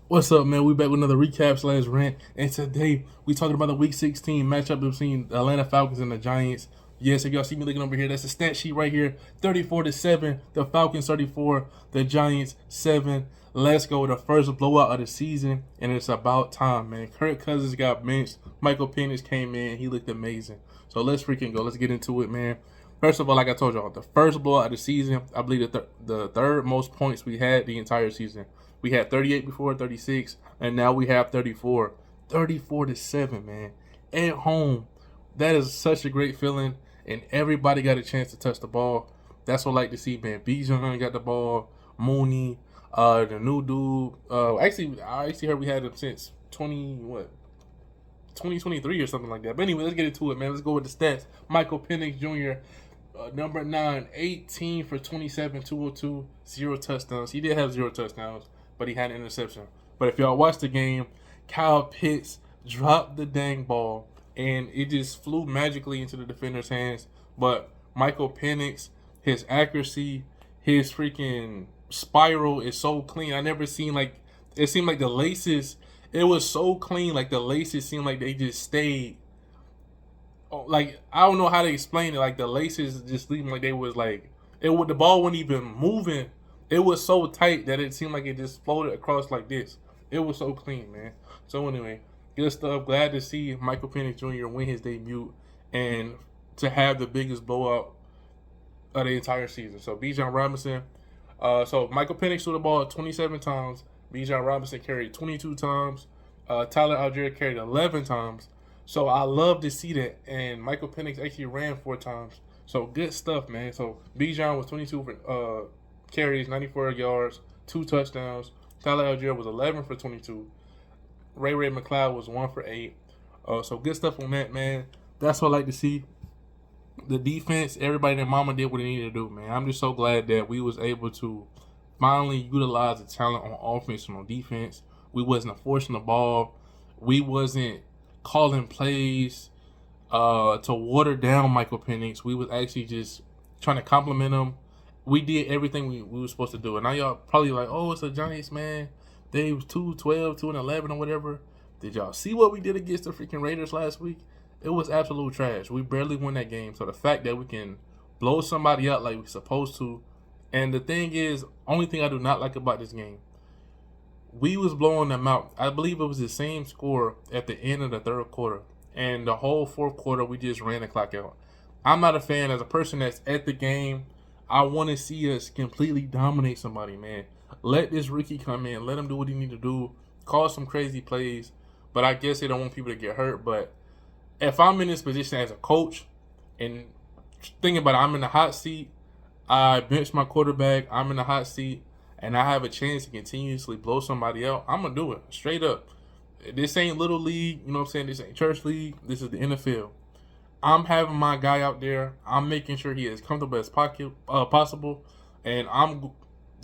What's up, man? We back with another recap/rant, and today we talking about the Week 16 matchup between the Atlanta Falcons and the Giants. Yes, if y'all see me looking over here, that's the stat sheet right here. 34-7, the Falcons 34, the Giants 7. Let's go with the first blowout of the season, and it's about time, man. Kirk Cousins got benched. Michael Penix came in. He looked amazing. So let's freaking go. Let's get into it, man. First of all, like I told y'all, the first blowout of the season, I believe the third most points we had the entire season. We had 38 before, 36, and now we have 34. 34-7, man. At home. That is such a great feeling, and everybody got a chance to touch the ball. That's what I like to see, man. Bijan got the ball. Mooney, the new dude. I actually heard we had him since 2023 or something like that. But anyway, let's get into it, man. Let's go with the stats. Michael Penix Jr., number 9, 18 for 27, 202, 0 touchdowns. He did have 0 touchdowns, but he had an interception. But if y'all watch the game, Kyle Pitts dropped the dang ball, and it just flew magically into the defender's hands. But Michael Penix, his accuracy, his freaking spiral is so clean. I never seen it seemed like the laces. It was so clean, like the laces seemed like they just stayed. Like I don't know how to explain it. Like the laces just seemed like they was like the ball wasn't even moving. It was so tight that it seemed like it just floated across like this. It was so clean, man. So anyway, good stuff. Glad to see Michael Penix Jr. win his debut and to have the biggest blowout of the entire season. So Bijan Robinson. So Michael Penix threw the ball 27 times. Bijan Robinson carried 22 times. Tyler Algier carried 11 times. So I love to see that. And Michael Penix actually ran 4 times. So good stuff, man. So Bijan was 22 for carries, 94 yards, 2 touchdowns. Tyler Algier was 11 for 22. Ray McLeod was 1 for 8. So good stuff on that, man. That's what I like to see. The defense, everybody and mama did what they needed to do, man. I'm just so glad that we was able to finally utilize the talent on offense and on defense. We wasn't forcing the ball. We wasn't calling plays to water down Michael Penix. We was actually just trying to compliment him. We did everything we were supposed to do. And now y'all probably like, oh, it's the Giants, man. They was 2-12, 2-11 or whatever. Did y'all see what we did against the freaking Raiders last week? It was absolute trash. We barely won that game. So the fact that we can blow somebody out like we're supposed to. And the thing is, only thing I do not like about this game, we was blowing them out. I believe it was the same score at the end of the third quarter. And the whole fourth quarter, we just ran the clock out. I'm not a fan. As a person that's at the game, I want to see us completely dominate somebody, man. Let this rookie come in. Let him do what he need to do. Call some crazy plays. But I guess they don't want people to get hurt. But if I'm in this position as a coach, and thinking about it, I'm in the hot seat, I bench my quarterback, I'm in the hot seat, and I have a chance to continuously blow somebody out, I'm going to do it. Straight up. This ain't little league, you know what I'm saying? This ain't church league. This is the NFL. I'm having my guy out there. I'm making sure he is comfortable as possible, and I'm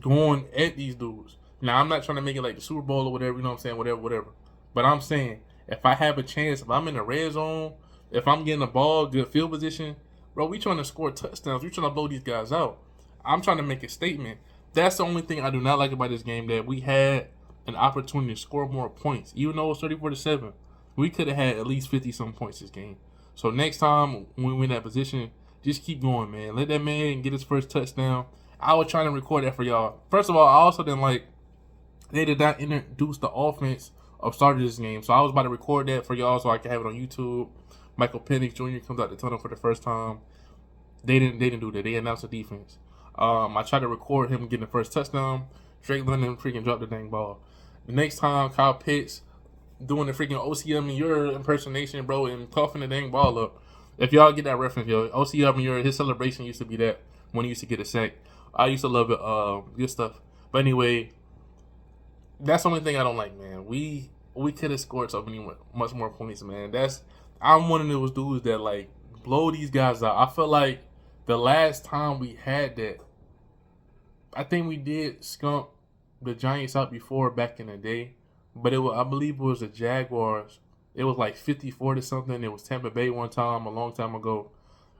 going at these dudes. Now, I'm not trying to make it like the Super Bowl or whatever, you know what I'm saying? Whatever. But I'm saying, if I have a chance, if I'm in the red zone, if I'm getting the ball, good field position, bro, we trying to score touchdowns. We trying to blow these guys out. I'm trying to make a statement. That's the only thing I do not like about this game, that we had an opportunity to score more points. Even though it was 34-7, we could have had at least 50-some points this game. So next time when we're in that position, just keep going, man. Let that man get his first touchdown. I was trying to record that for y'all. First of all, I also didn't like they did not introduce the offense of starting this game. So I was about to record that for y'all so I can have it on YouTube. Michael Penix Jr. comes out the tunnel for the first time. They didn't do that. They announced the defense. I tried to record him getting the first touchdown. Drake London freaking dropped the dang ball. The next time, Kyle Pitts doing the freaking OCM in your impersonation, bro, and coughing the dang ball up. If y'all get that reference, yo, OCM in your, his celebration used to be that when he used to get a sack. I used to love it. Good stuff. But anyway, that's the only thing I don't like, man. We could have scored so much more points, man. I'm one of those dudes that like blow these guys out. I feel like the last time we had that, I think we did skunk the Giants out before back in the day, but I believe it was the Jaguars. It was like 54 to something. It was Tampa Bay one time a long time ago,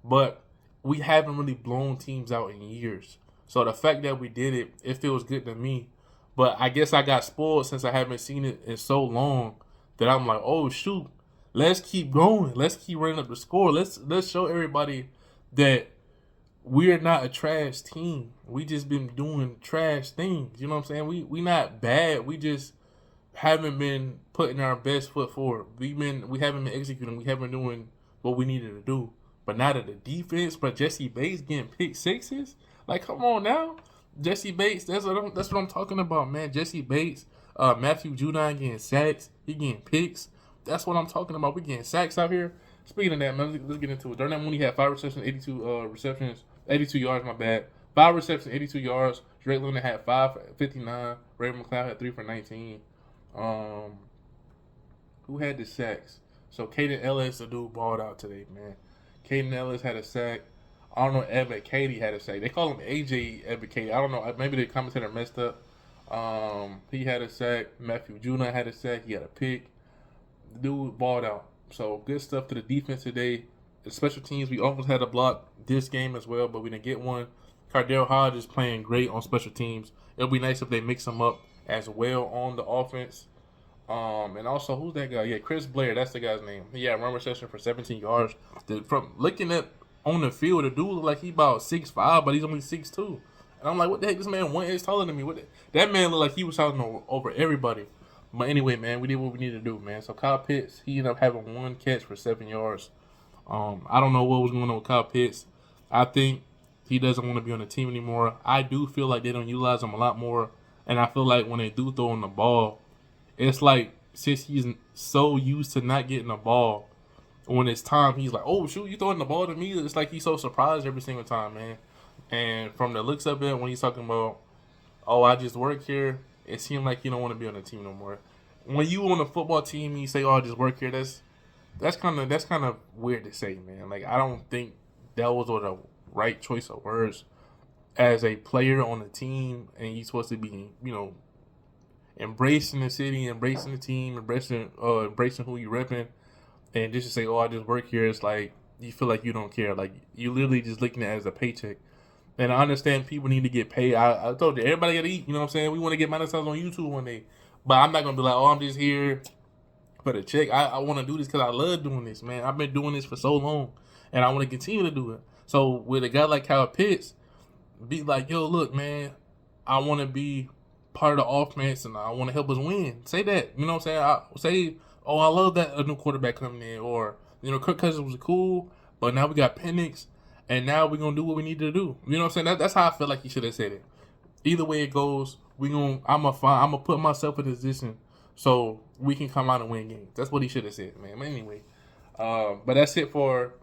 but we haven't really blown teams out in years. So the fact that we did it, it feels good to me. But I guess I got spoiled since I haven't seen it in so long that I'm like, oh shoot, let's keep going. Let's keep running up the score. Let's show everybody that we're not a trash team. We just been doing trash things. You know what I'm saying? We not bad. We just haven't been putting our best foot forward. We haven't been executing. We haven't been doing what we needed to do. But now that the defense, but Jesse Bates getting pick sixes, like come on now, Jesse Bates. That's what I'm talking about, man. Jesse Bates, Matthew Judon getting sacks. He getting picks. That's what I'm talking about. We getting sacks out here. Speaking of that, man, let's get into it. Darnell Mooney had 5 receptions, 82 yards. My bad. 5 receptions, 82 yards. Drake London had 5 for 59. Ray McLeod had 3 for 19. Who had the sacks? So Caden Ellis, the dude, balled out today, man. Caden Ellis had a sack. I don't know. Evan Katie had a sack. They call him AJ Evan Katie. I don't know. Maybe the commentator messed up. He had a sack. Matthew Juna had a sack. He had a pick. The dude balled out. So good stuff to the defense today. The special teams, we almost had a block this game as well, but we didn't get one. Cardell Hodge is playing great on special teams. It'll be nice if they mix him up as well on the offense. And also, who's that guy? Yeah, Chris Blair. That's the guy's name. He had run reception for 17 yards. From looking at on the field, the dude looked like he about 6'5", but he's only 6'2". And I'm like, what the heck? This man 1 inch taller than me. That man looked like he was towering over everybody. But anyway, man, we did what we needed to do, man. So Kyle Pitts, he ended up having 1 catch for 7 yards. I don't know what was going on with Kyle Pitts. I think he doesn't want to be on the team anymore. I do feel like they don't utilize him a lot more. And I feel like when they do throw him the ball, it's like since he's so used to not getting the ball, when it's time, he's like, oh, shoot, you throwing the ball to me? It's like he's so surprised every single time, man. And from the looks of it, when he's talking about, oh, I just work here, it seemed like he don't want to be on the team no more. When you on a football team and you say, oh, I just work here, that's kind of weird to say, man. Like, I don't think that was the right choice of words. As a player on the team, and you're supposed to be, embracing the city, embracing the team, embracing who you repping, and just to say, oh, I just work here, it's like you feel like you don't care. Like you literally just looking at it as a paycheck. And I understand people need to get paid. I told you, everybody gotta eat. You know what I'm saying? We want to get monetized on YouTube one day, but I'm not gonna be like, oh, I'm just here for the check. I want to do this because I love doing this, man. I've been doing this for so long, and I want to continue to do it. So with a guy like Kyle Pitts, be like, yo, look, man, I want to be part of the offense and I want to help us win. Say that. You know what I'm saying? Say, oh, I love that a new quarterback coming in. Or, Kirk Cousins was cool, but now we got Penix, and now we're going to do what we need to do. You know what I'm saying? That's how I feel like he should have said it. Either way it goes, I'm gonna put myself in a position so we can come out and win games. That's what he should have said, man. But anyway, but that's it for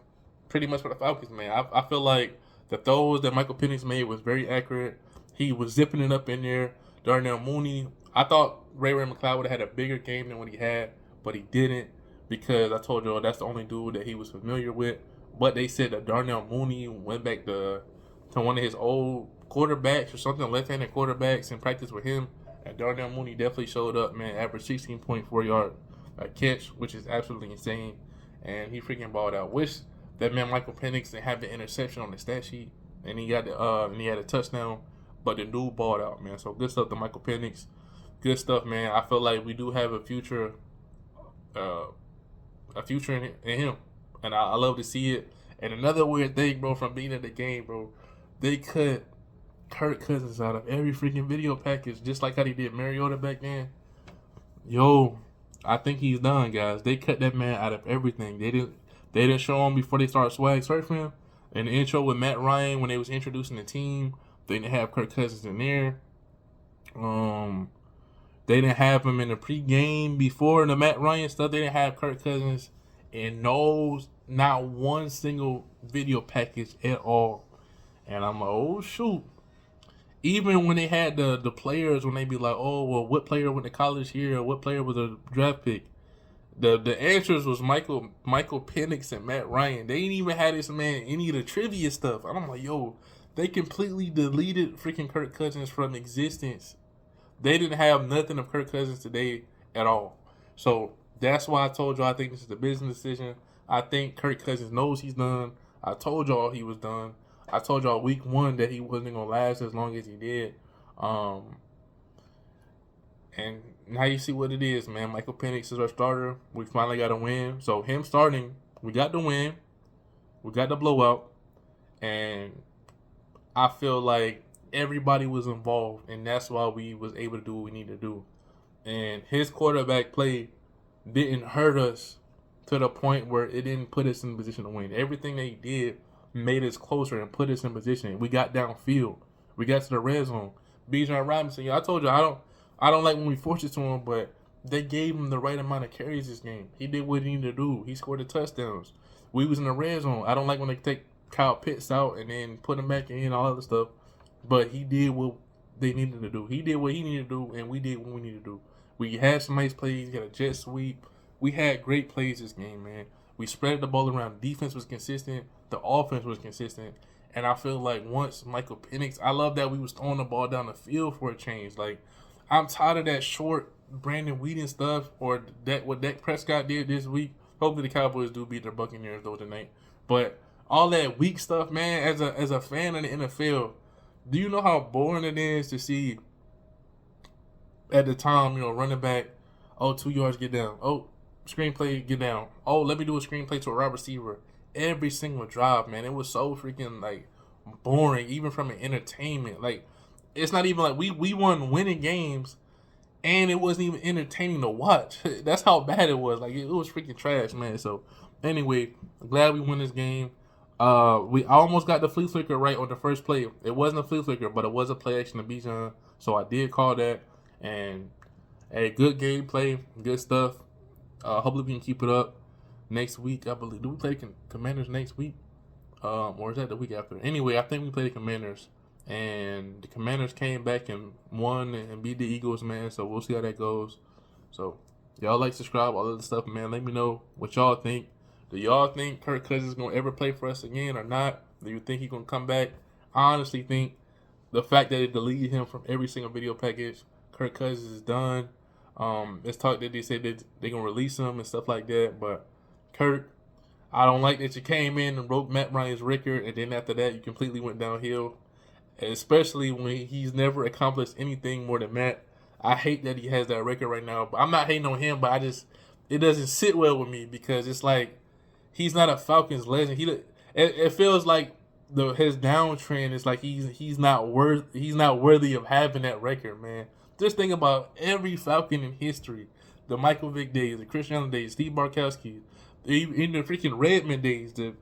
pretty much for the Falcons, man. I feel like the throws that Michael Penix made was very accurate. He was zipping it up in there. Darnell Mooney, I thought Ray McLeod would have had a bigger game than what he had, but he didn't because I told you that's the only dude that he was familiar with. But they said that Darnell Mooney went back to one of his old quarterbacks or something, left-handed quarterbacks, and practiced with him. And Darnell Mooney definitely showed up, man. Averaged 16.4 yard catch, which is absolutely insane. And he freaking balled out. Wish that man Michael Penix didn't have the interception on the stat sheet, and he got and he had a touchdown. But the dude balled out, man. So good stuff to Michael Penix. Good stuff, man. I feel like we do have a future in him, and I love to see it. And another weird thing, bro, from being at the game, bro, they cut Kirk Cousins out of every freaking video package, just like how they did Mariota back then. Yo, I think he's done, guys. They cut that man out of everything. They didn't show him before they started swag surfing him. In the intro with Matt Ryan, when they was introducing the team, they didn't have Kirk Cousins in there. They didn't have him in the pregame before the Matt Ryan stuff. They didn't have Kirk Cousins in not one single video package at all. And I'm like, oh shoot. Even when they had the players, when they be like, oh well, what player went to college here, or what player was a draft pick? The answers was Michael Penix and Matt Ryan. They didn't even have this man any of the trivia stuff. And I'm like, yo, they completely deleted freaking Kirk Cousins from existence. They didn't have nothing of Kirk Cousins today at all. So that's why I told y'all I think this is a business decision. I think Kirk Cousins knows he's done. I told y'all he was done. I told y'all week 1 that he wasn't going to last as long as he did. And now you see what it is, man. Michael Penix is our starter. We finally got a win. So him starting, we got the win. We got the blowout. And I feel like everybody was involved, and that's why we was able to do what we need to do. And his quarterback play didn't hurt us to the point where it didn't put us in position to win. Everything they did made us closer and put us in position. We got downfield. We got to the red zone. Bijan Robinson, I told you I don't like when we force it to him, but they gave him the right amount of carries this game. He did what he needed to do. He scored the touchdowns. We was in the red zone. I don't like when they take Kyle Pitts out and then put him back in and all other stuff. But he did what they needed to do. He did what he needed to do, and we did what we needed to do. We had some nice plays. Got a jet sweep. We had great plays this game, man. We spread the ball around. Defense was consistent. The offense was consistent. And I feel like once Michael Penix, I love that we was throwing the ball down the field for a change. Like, I'm tired of that short Brandon Whedon stuff or that what Dak Prescott did this week. Hopefully the Cowboys do beat their Buccaneers though tonight. But all that weak stuff, man, as a fan of the NFL, do you know how boring it is to see at the time, running back, 2 yards, get down. Screenplay, get down. Let me do a screenplay to a wide receiver. Every single drive, man. It was so freaking, like, boring, even from an entertainment. Like, it's not even like we won winning games, and it wasn't even entertaining to watch. That's how bad it was. Like, it was freaking trash, man. So, anyway, glad we won this game. We almost got the flea flicker right on the first play. It wasn't a flea flicker, but it was a play action to Bijan. So I did call that. And a good gameplay, good stuff. Hopefully we can keep it up next week. I believe. Do we play Commanders next week? Or is that the week after? Anyway, I think we play the Commanders. And the Commanders came back and won and beat the Eagles, man. So we'll see how that goes. So y'all like, subscribe, all of the stuff, man. Let me know what y'all think. Do y'all think Kirk Cousins is going to ever play for us again or not? Do you think he's going to come back? I honestly think the fact that it deleted him from every single video package, Kirk Cousins is done. It's talk that they said that they're going to release him and stuff like that. But Kirk, I don't like that you came in and broke Matt Ryan's record, and then after that you completely went downhill, especially when he's never accomplished anything more than Matt. I hate that he has that record right now. But I'm not hating on him, but it doesn't sit well with me because it's like, he's not a Falcons legend. It feels like his downtrend is like he's not worthy of having that record, man. Just think about every Falcon in history: the Michael Vick days, the Chris Allen days, Steve Bartkowski, in the freaking Redmond days, the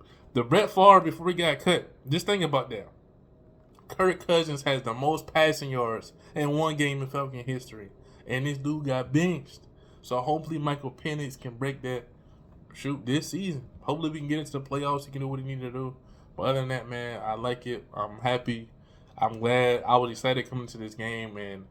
Brett Favre before he got cut. Just think about that. Kirk Cousins has the most passing yards in one game in Falcon history, and this dude got benched. So hopefully Michael Penix can break that this season. Hopefully we can get into the playoffs. He can do what he needs to do. But other than that, man, I like it. I'm happy. I'm glad. I was excited coming to this game, and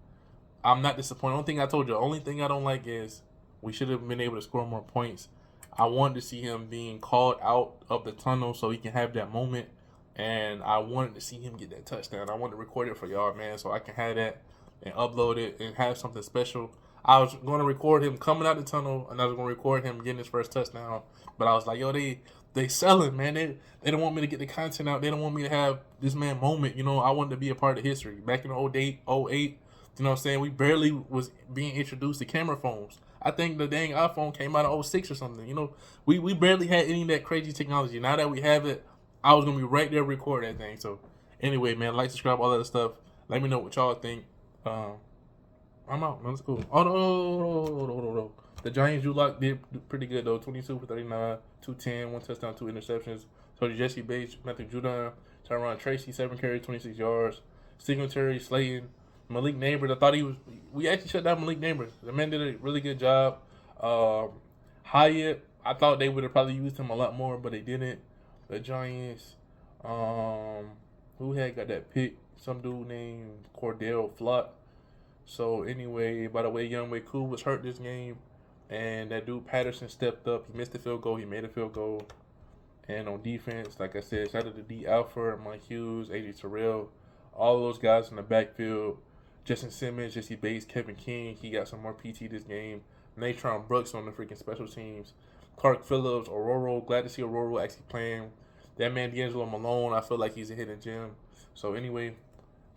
I'm not disappointed. The only thing I don't like is we should have been able to score more points. I wanted to see him being called out of the tunnel so he can have that moment, and I wanted to see him get that touchdown. I wanted to record it for y'all, man, so I can have that and upload it and have something special. I was going to record him coming out the tunnel, and I was going to record him getting his first touchdown. But I was like, yo, they selling, man. They don't want me to get the content out. They don't want me to have this man moment. I wanted to be a part of history. Back in 08, you know what I'm saying? We barely was being introduced to camera phones. I think the dang iPhone came out in 06 or something. We barely had any of that crazy technology. Now that we have it, I was going to be right there recording that thing. So, anyway, man, like, subscribe, all that stuff. Let me know what y'all think. I'm out, man. That's cool. No. The Giants, Drew Lock did pretty good, though. 22 for 39, 210, 1 touchdown, 2 interceptions. So did Jesse Bates, Matthew Judon, Tyron Tracy, 7 carries, 26 yards. Singletary, Slayton, Malik Neighbors. I thought we actually shut down Malik Neighbors. The man did a really good job. Hyatt, I thought they would have probably used him a lot more, but they didn't. The Giants, who had got that pick? Some dude named Cordell Flott. So anyway, by the way, Younghoe Koo was hurt this game, and that dude Patterson stepped up. He missed the field goal. He made a field goal. And on defense, like I said, shout out to D. Alford, Mike Hughes, AJ Terrell, all those guys in the backfield. Justin Simmons, Jesse Bates, Kevin King. He got some more PT this game. Natron Brooks on the freaking special teams. Clark Phillips, Aurora. Glad to see Aurora actually playing. That man D'Angelo Malone, I feel like he's a hidden gem. So anyway,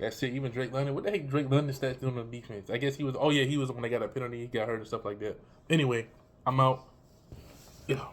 That's it. Even Drake London. What the heck Drake London stats doing on defense? I guess he was. Oh yeah, he was the one that got a penalty. He got hurt and stuff like that. Anyway, I'm out. Yeah.